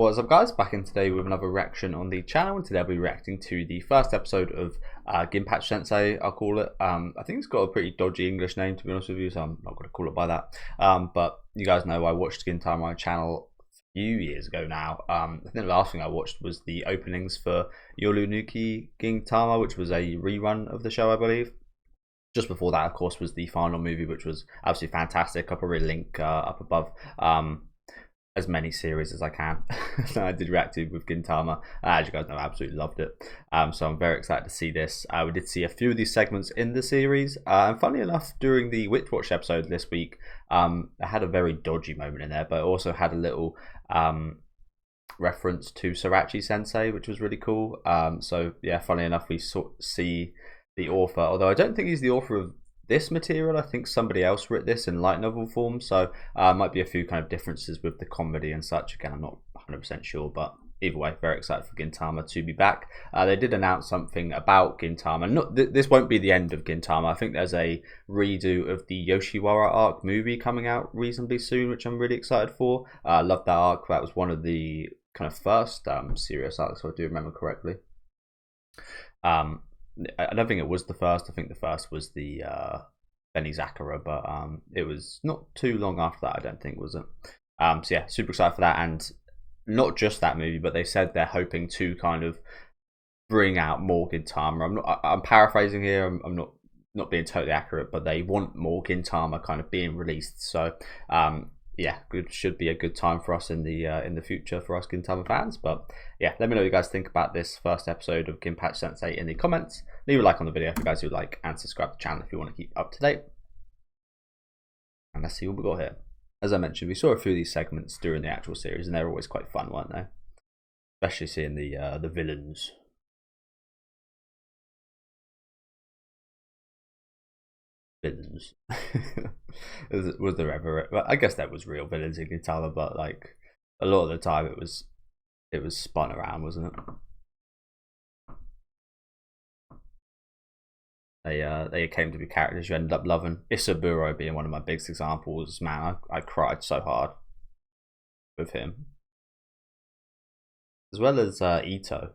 What's up, guys? Back in today with another reaction on the channel, and today I'll be reacting to the first episode of Ginpachi Sensei, I'll call it. I think it's got a pretty dodgy English name, to be honest with you, so I'm not going to call it by that. But you guys know I watched Gintama on my channel a few years ago now. I think the last thing I watched was the openings for Yorunuki Gintama, which was a rerun of the show, I believe. Just before that, of course, was the final movie, which was absolutely fantastic. I'll probably link up above as many series as I can. I did react to with Gintama. As you guys know, I absolutely loved it. So I'm very excited to see this. We did see a few of these segments in the series. And funnily enough, during the Witch Watch episode this week, I had a very dodgy moment in there, but I also had a little reference to Sorachi Sensei, which was really cool. So yeah, funnily enough, we see the author, although I don't think he's the author of this material. I think somebody else wrote this in light novel form, so might be a few kind of differences with the comedy and such. Again, I'm not 100% sure, but either way, very excited for Gintama to be back. They did announce something about Gintama. This won't be the end of Gintama. I think there's a redo of the Yoshiwara arc movie coming out reasonably soon, which I'm really excited for. I love that arc. That was one of the kind of first serious arcs, if I do remember correctly. I don't think it was the first. I think the first was the Benny Zakura, but it was not too long after that, I don't think, was it? So yeah, super excited for that. And not just that movie, but they said they're hoping to kind of bring out more Gintama. I'm paraphrasing here. I'm not being totally accurate, but they want more Gintama kind of being released. So yeah, should be a good time for us in the future for us Gintama fans. But yeah, let me know what you guys think about this first episode of Ginpachi Sensei in the comments. Leave a like on the video if you guys do like, and subscribe to the channel if you want to keep up to date. And let's see what we got here. As I mentioned, we saw a few of these segments during the actual series, and they're always quite fun, weren't they? Especially seeing the villains. Was there ever? Well, I guess there was real villains in Gintama, but like a lot of the time it was spun around, wasn't it? They came to be characters you ended up loving. Isaburo being one of my biggest examples. Man, I cried so hard with him, as well as Ito.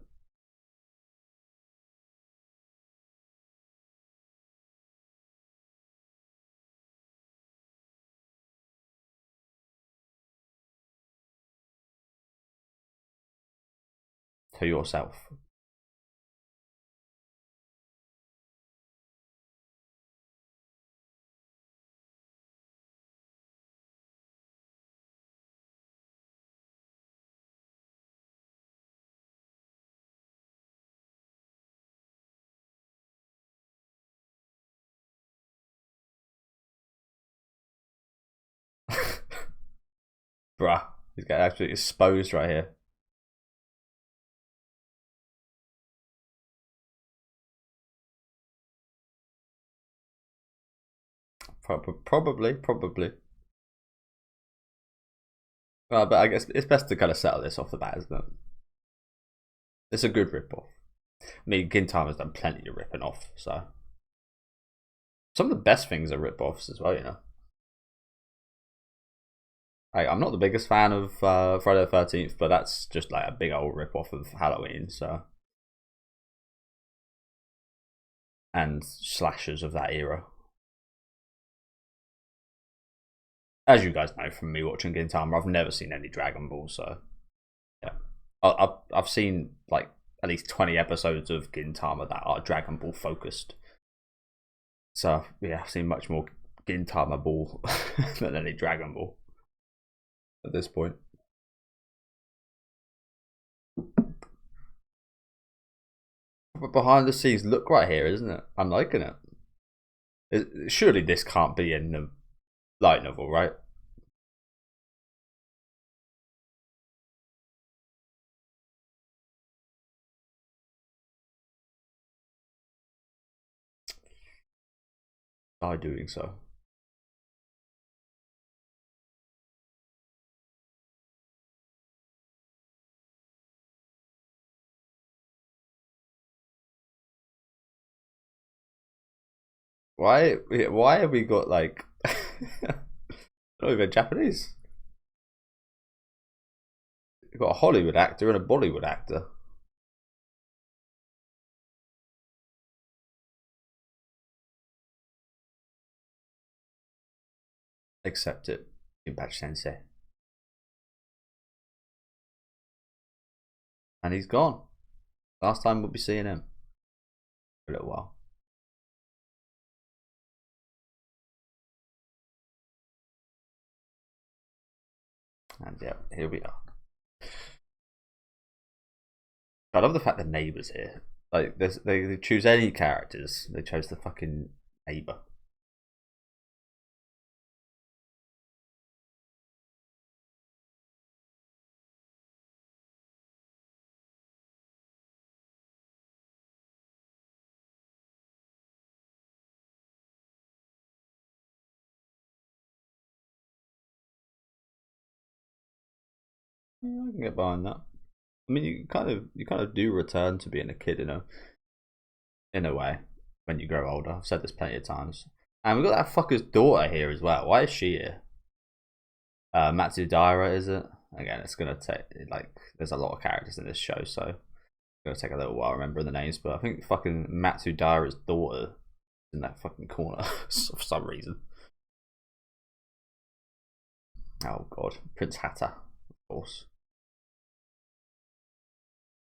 To yourself. Bruh, he's getting absolutely exposed right here. Probably. But I guess it's best to kind of settle this off the bat, isn't it? It's a good rip-off. I mean, Gintama's done plenty of ripping off, so some of the best things are rip-offs as well, you know. I'm not the biggest fan of Friday the 13th, but that's just like a big old rip-off of Halloween, so. And slashers of that era. As you guys know from me watching Gintama, I've never seen any Dragon Ball, so yeah. I've seen like at least 20 episodes of Gintama that are Dragon Ball focused. So yeah, I've seen much more Gintama Ball than any Dragon Ball at this point. But behind the scenes look right here, isn't it? I'm liking it. Surely this can't be in the light novel, right? By doing so. Why have we got like not even Japanese? You've got a Hollywood actor and a Bollywood actor. Accept it, Ginpachi Sensei. And he's gone. Last time we'll be seeing him for a little while. And yeah, here we are. I love the fact that Neighbour's here. Like, they choose any characters. They chose the fucking Neighbour. Yeah, I can get behind that. I mean, you kind of do return to being a kid, in a way, when you grow older. I've said this plenty of times. And we've got that fucker's daughter here as well. Why is she here? Matsudaira, is it? Again, it's gonna take like there's a lot of characters in this show, so it's gonna take a little while remembering the names. But I think fucking Matsudaira's daughter is in that fucking corner for some reason. Oh god, Prince Hatter, of course.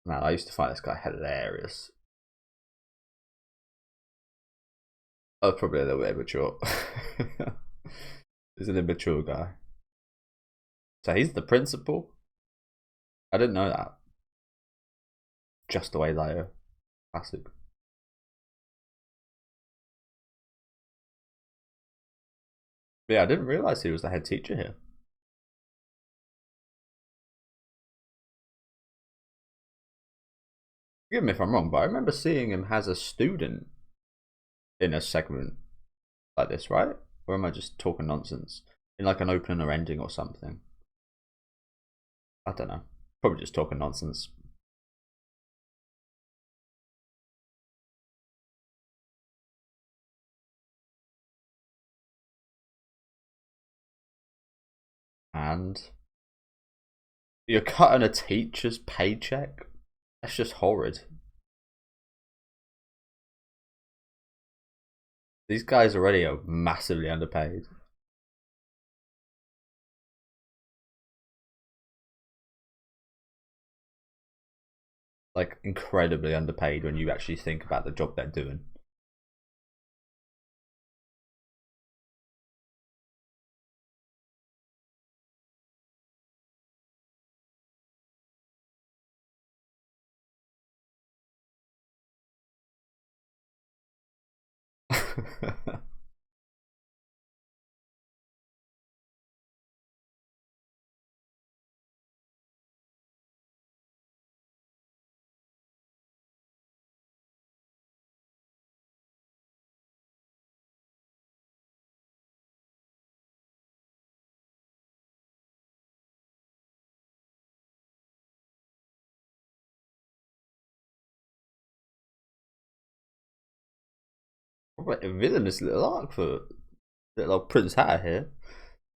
Man, I used to find this guy hilarious. Oh, probably a little bit immature. He's an immature guy. So he's the principal? I didn't know that. Just the way they are. Classic. But yeah, I didn't realise he was the head teacher here. Forgive me if I'm wrong, but I remember seeing him as a student in a segment like this, right? Or am I just talking nonsense? In like an opening or ending or something? I don't know. Probably just talking nonsense. And you're cutting a teacher's paycheck? That's just horrid. These guys already are massively underpaid. Like, incredibly underpaid when you actually think about the job they're doing. What a villainous little arc for little old Prince Hatter here.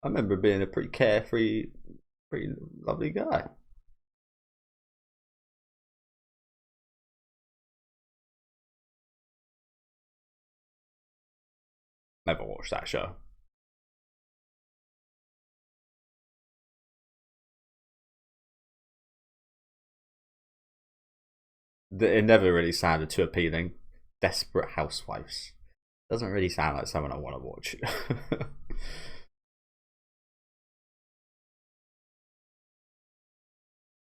I remember being a pretty carefree, pretty lovely guy. Never watched that show. It never really sounded too appealing. Desperate Housewives. Doesn't really sound like someone I want to watch.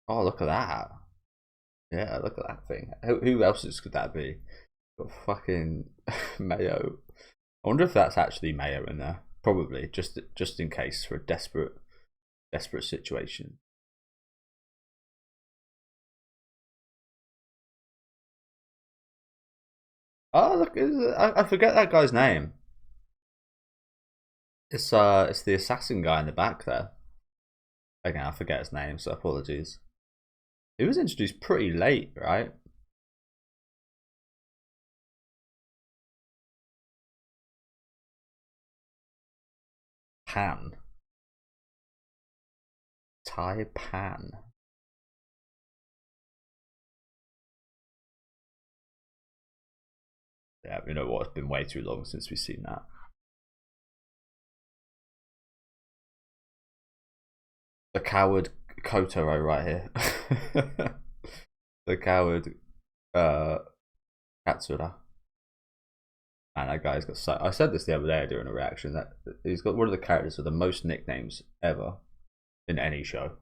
Oh, look at that. Yeah, look at that thing. Who else could that be? Got fucking Mayo. I wonder if that's actually Mayo in there. Probably, just in case for a desperate situation. Oh, look, I forget that guy's name. It's the assassin guy in the back there. Again, I forget his name, so apologies. He was introduced pretty late, right? Pan. Tai Pan. Yeah, you know what? It's been way too long since we've seen that. The coward Kotaro right here. The coward Katsura. And that guy's got so. I said this the other day during a reaction that he's got one of the characters with the most nicknames ever in any show.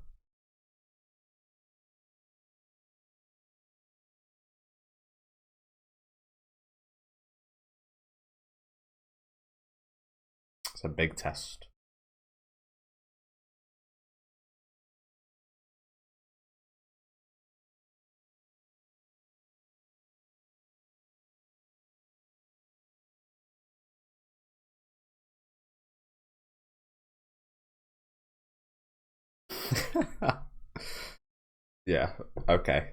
It's a big test. Yeah. Okay.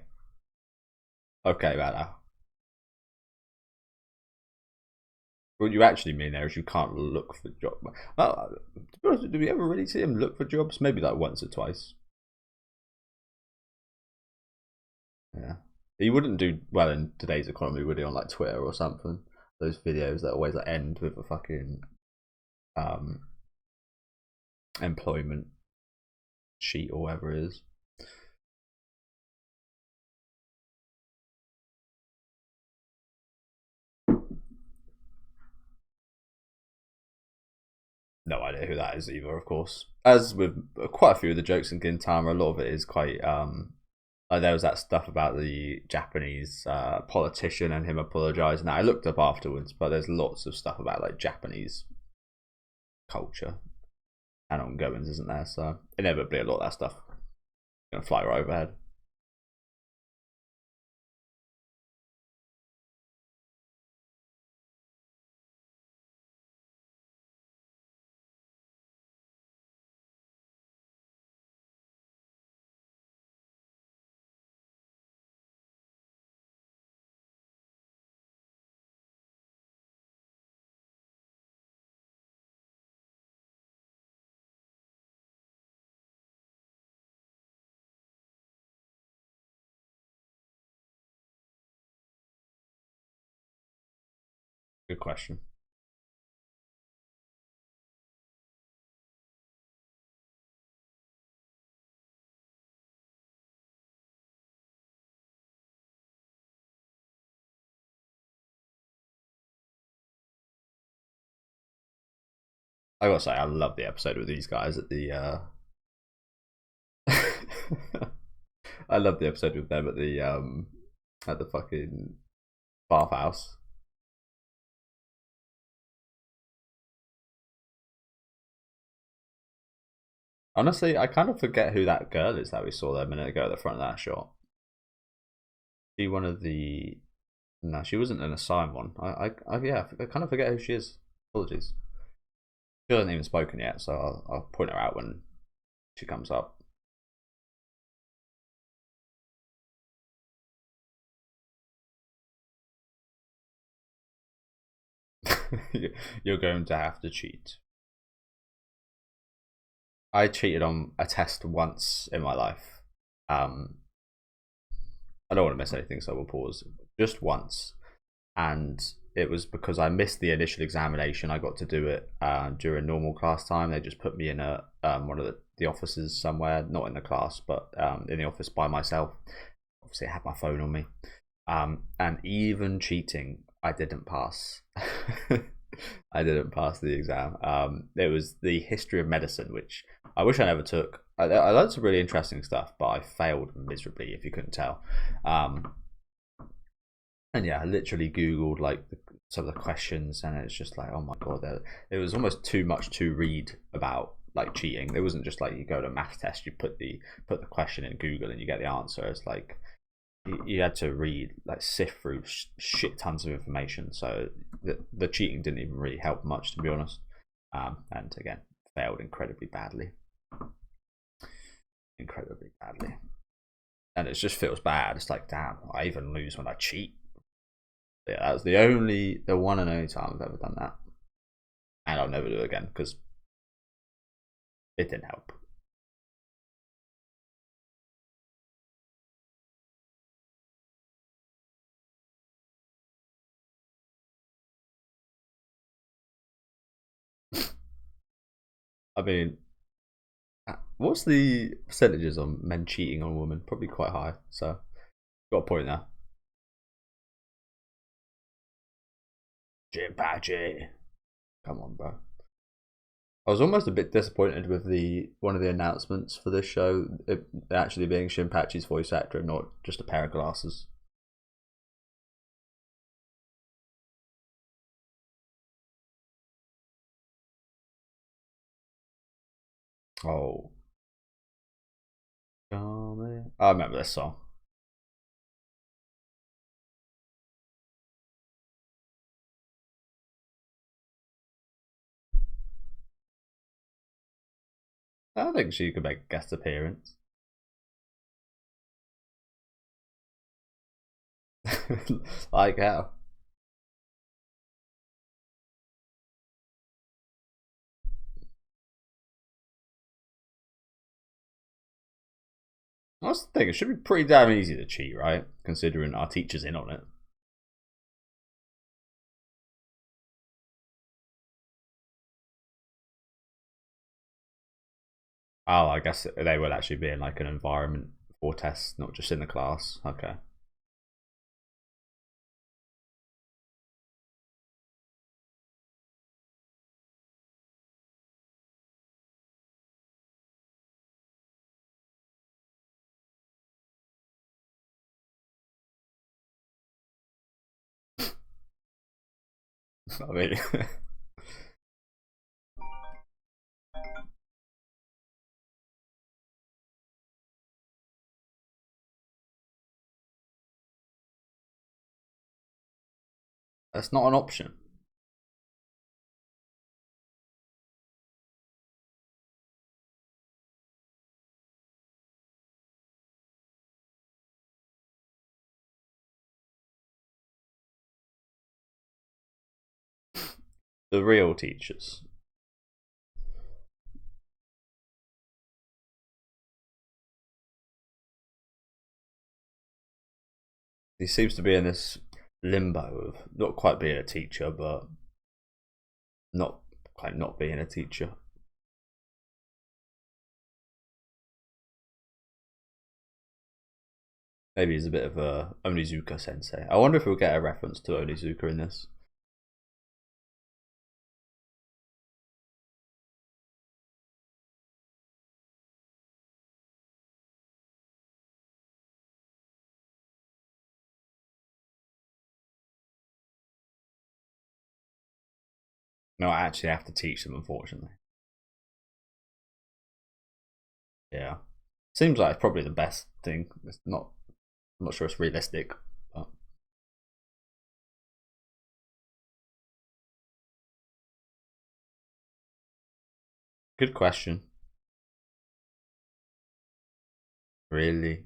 Okay, man. What you actually mean there is you can't look for jobs. To be honest, do we ever really see him look for jobs? Maybe like once or twice. Yeah. He wouldn't do well in today's economy, would he, on like Twitter or something? Those videos that always like, end with a fucking um, employment sheet or whatever it is. No idea who that is either, of course. As with quite a few of the jokes in Gintama, a lot of it is quite. Like there was that stuff about the Japanese politician and him apologizing. Now I looked up afterwards, but there's lots of stuff about like Japanese culture and ongoings, isn't there? So inevitably, a lot of that stuff is gonna fly right overhead. Good question. I gotta say, I love the episode with these guys at the. I love the episode with them at the fucking bathhouse. Honestly, I kind of forget who that girl is that we saw there a minute ago at the front of that shot. She one of the. No, she wasn't an assigned one. Yeah, I kind of forget who she is. Apologies. She hasn't even spoken yet, so I'll point her out when she comes up. You're going to have to cheat. I cheated on a test once in my life. Um, I don't want to miss anything, so we'll pause. Just once, and it was because I missed the initial examination. I got to do it during normal class time. They just put me in a one of the offices somewhere, not in the class, but in the office by myself. Obviously, I had my phone on me, and even cheating, I didn't pass. I didn't pass the exam. It was the history of medicine, which I wish I never took. I learned some really interesting stuff, but I failed miserably, if you couldn't tell. And yeah, I literally googled like some of the questions, and it's just like, oh my god, it was almost too much to read about like cheating. It wasn't just like you go to a math test, you put the question in Google and you get the answer. It's like you had to read, like, sift through shit tons of information. So the cheating didn't even really help much, to be honest. And again, failed incredibly badly, incredibly badly. And it just feels bad. It's like, damn, I even lose when I cheat. Yeah, that was the one and only time I've ever done that, and I'll never do it again because it didn't help. I mean, what's the percentages on men cheating on women? Probably quite high. So, got a point there. Ginpachi. Come on, bro. I was almost a bit disappointed with the one of the announcements for this show, it actually being Ginpachi's voice actor and not just a pair of glasses. Oh, I remember this song. I think she could make a guest appearance. Like how? I was thinking it should be pretty damn easy to cheat, right? Considering our teacher's in on it. Oh, I guess they will actually be in like an environment for tests, not just in the class. Okay. I mean, that's not an option. The real teachers. He seems to be in this limbo of not quite being a teacher, but not quite not being a teacher. Maybe he's a bit of a Onizuka sensei. I wonder if we'll get a reference to Onizuka in this. No, I actually have to teach them, unfortunately. Yeah. Seems like it's probably the best thing. It's not. I'm not sure it's realistic, but good question. Really.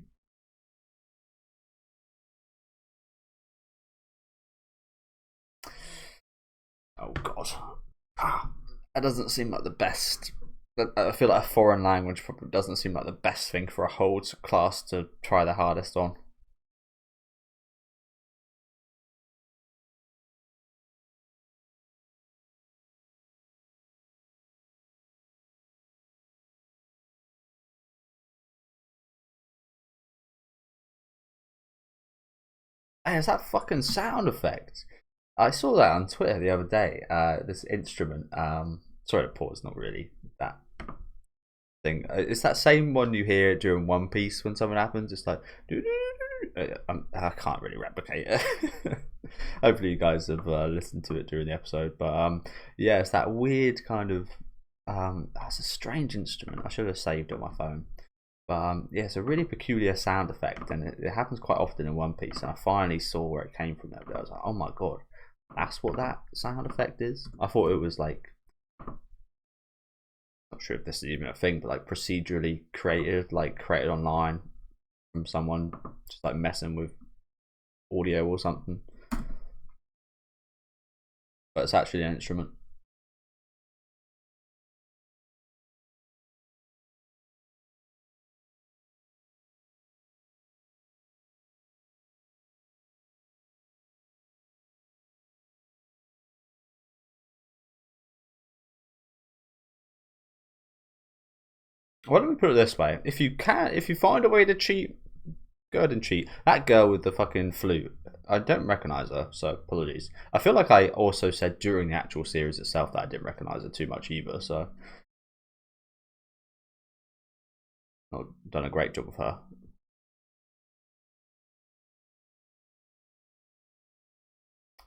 Oh God. That doesn't seem like the best. I feel like a foreign language probably doesn't seem like the best thing for a whole class to try the hardest on. Hey, it's that fucking sound effect. I saw that on Twitter the other day. This instrument. Sorry to pause. Not really that thing. It's that same one you hear during One Piece when something happens. It's like I can't really replicate it. Hopefully, you guys have listened to it during the episode. But yeah, it's that weird kind of. That's a strange instrument. I should have saved it on my phone. But yeah, it's a really peculiar sound effect, and it happens quite often in One Piece. And I finally saw where it came from. There, but I was like, oh my god, that's what that sound effect is. I thought it was like, not sure if this is even a thing, but like procedurally created, like created online from someone just like messing with audio or something. But it's actually an instrument. Why don't we put it this way? If you find a way to cheat, go ahead and cheat. That girl with the fucking flute, I don't recognize her, so apologies. I feel like I also said during the actual series itself that I didn't recognize her too much either, so I've done a great job with her.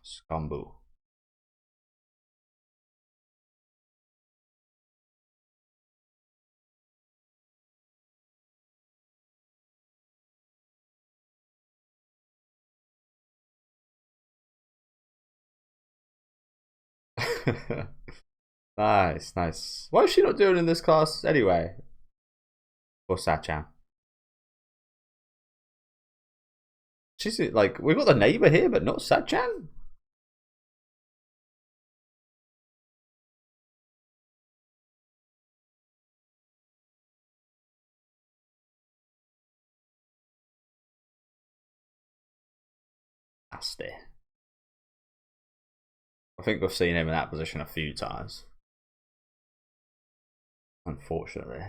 Scumbo. Nice, nice. Why is she not doing in this class anyway? Or Sachan? She's like, we've got the neighbor here, but not Sachan? Nasty. I think we've seen him in that position a few times. Unfortunately.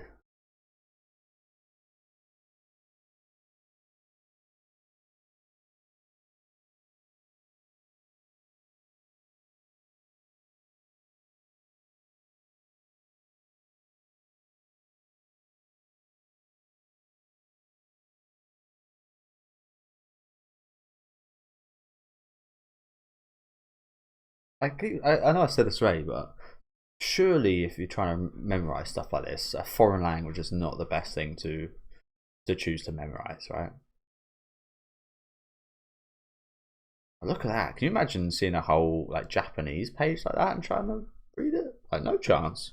I know I said this already, but surely if you're trying to memorize stuff like this, a foreign language is not the best thing to choose to memorize, right? Look at that. Can you imagine seeing a whole like Japanese page like that and trying to read it? Like no chance.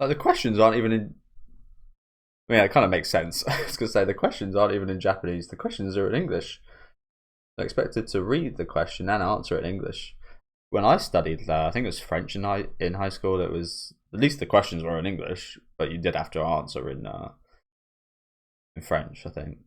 Like the questions aren't even in. I mean, it kind of makes sense. I was gonna say the questions aren't even in Japanese. The questions are in English. They're expected to read the question and answer it in English. When I studied, I think it was French in high school. It was at least the questions were in English, but you did have to answer in French, I think.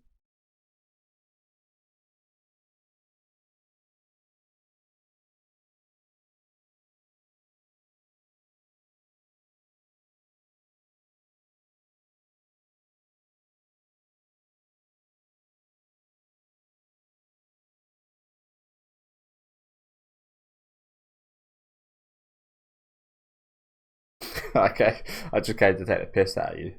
Okay, I just came to take the piss out of you.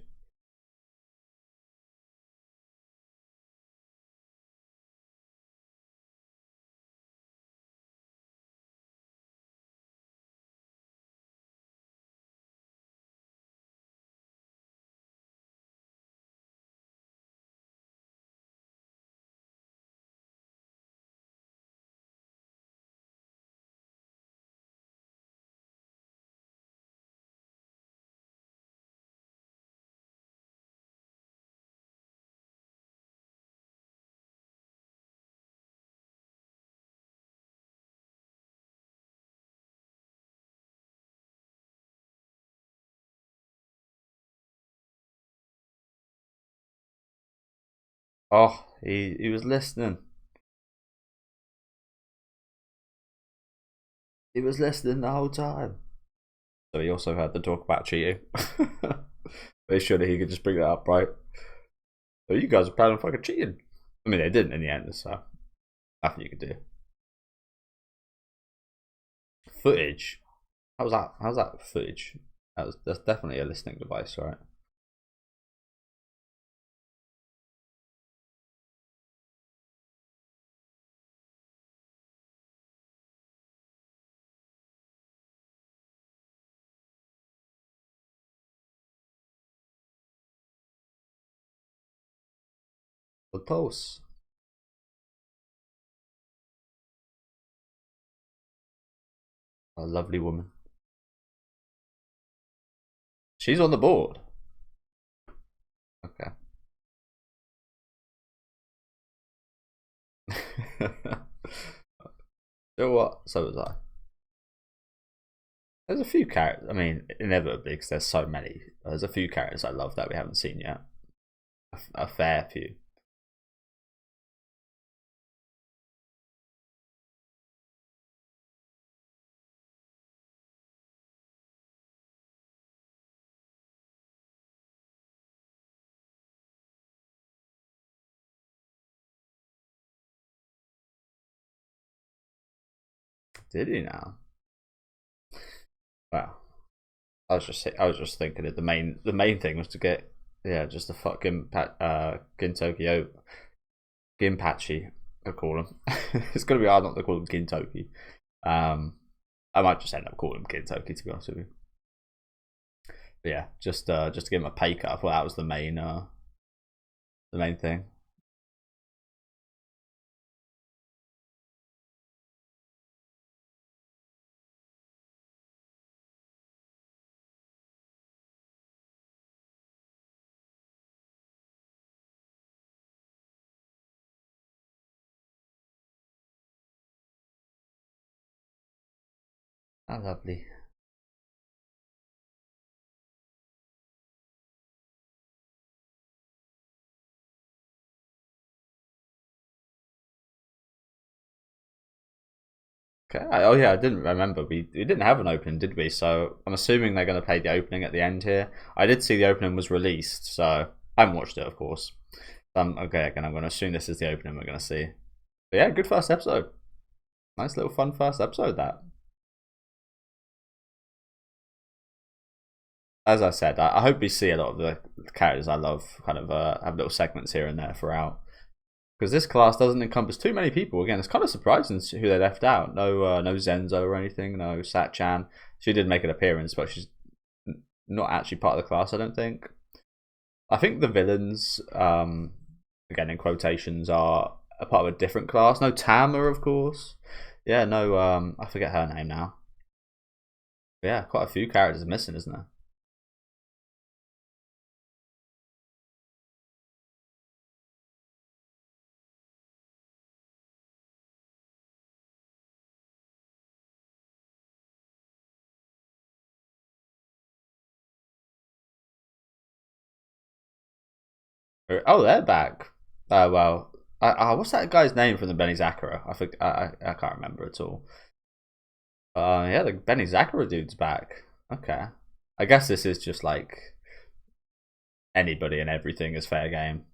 Oh, he was listening. He was listening the whole time. So he also had to talk about cheating. They surely he could just bring that up, right? So you guys are planning on fucking cheating. I mean, they didn't in the end, so nothing you could do. Footage. How's that? How's that footage? That's definitely a listening device, right? The pulse. A lovely woman. She's on the board. Okay. You know what? So was I. There's a few characters. I mean, inevitably, because there's so many. There's a few characters I love that we haven't seen yet. A fair few. Did he now? Wow. I was just thinking that the main thing was to get just the fucking Gintoki Ginpachi, I call him. It's gonna be hard not to call him Gintoki. I might just end up calling him Gintoki, to be honest with you. But yeah, just to give him a pay cut. I thought that was the main thing. How lovely. Okay. Oh yeah, I didn't remember. We didn't have an opening, did we? So I'm assuming they're going to play the opening at the end here. I did see the opening was released, so I haven't watched it, of course. Okay, again, I'm going to assume this is the opening we're going to see. But yeah, good first episode. Nice little fun first episode, that. As I said, I hope we see a lot of the characters I love kind of have little segments here and there throughout. Because this class doesn't encompass too many people. Again, it's kind of surprising who they left out. No Zenzo or anything. No Sat-chan. She did make an appearance, but she's not actually part of the class, I don't think. I think the villains, again in quotations, are a part of a different class. No Tama, of course. Yeah, no, I forget her name now. But yeah, quite a few characters missing, isn't there? Oh, they're back. Well, what's that guy's name from the Benny Zakura? I can't remember at all. Yeah, the Benny Zakura dude's back. Okay, I guess this is just like anybody and everything is fair game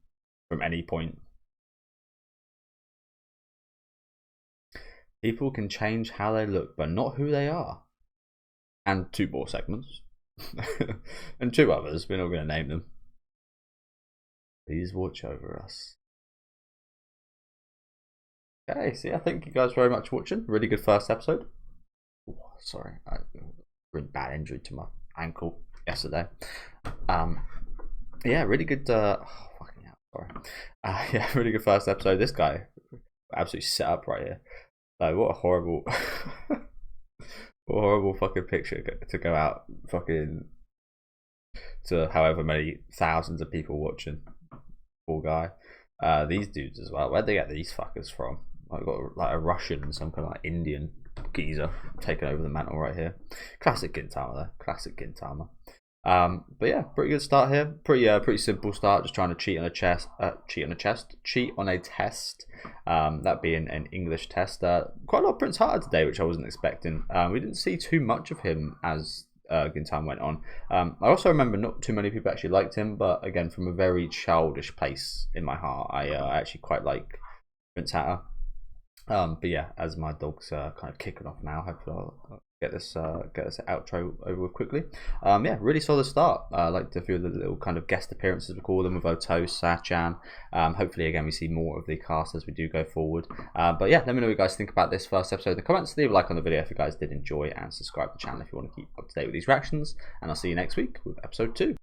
from any point. People can change how they look, but not who they are. And two more segments, and two others. We're not going to name them. Please watch over us. Okay, so yeah, thank you guys very much for watching. Really good first episode. Ooh, sorry, I really bad injury to my ankle yesterday. Yeah, really good. Fucking hell, sorry. Yeah, really good first episode. This guy absolutely set up right here. Like, what a horrible, what a horrible fucking picture to go out fucking to however many thousands of people watching. Poor guy. These dudes as well. Where'd they get these fuckers from? I've got like a Russian and some kind of like Indian geezer taking over the mantle right here. Classic Gintama though. Classic Gintama. But yeah, pretty good start here. Pretty simple start. Just trying to cheat on a test. That being an English test. Quite a lot of Prince Hunter today, which I wasn't expecting. We didn't see too much of him as Gintama went on. I also remember not too many people actually liked him, but again, from a very childish place in my heart, I actually quite like Prince Hatter. But yeah, as my dog's kind of kicking off now, hopefully I'll get this outro over with quickly. Yeah, really solid start. I liked a few of the little kind of guest appearances we call them with Oto, Sachan. Hopefully again we see more of the cast as we do go forward. But yeah, let me know what you guys think about this first episode in the comments. Leave a like on the video if you guys did enjoy, and subscribe to the channel if you want to keep up to date with these reactions. And I'll see you next week with episode 2.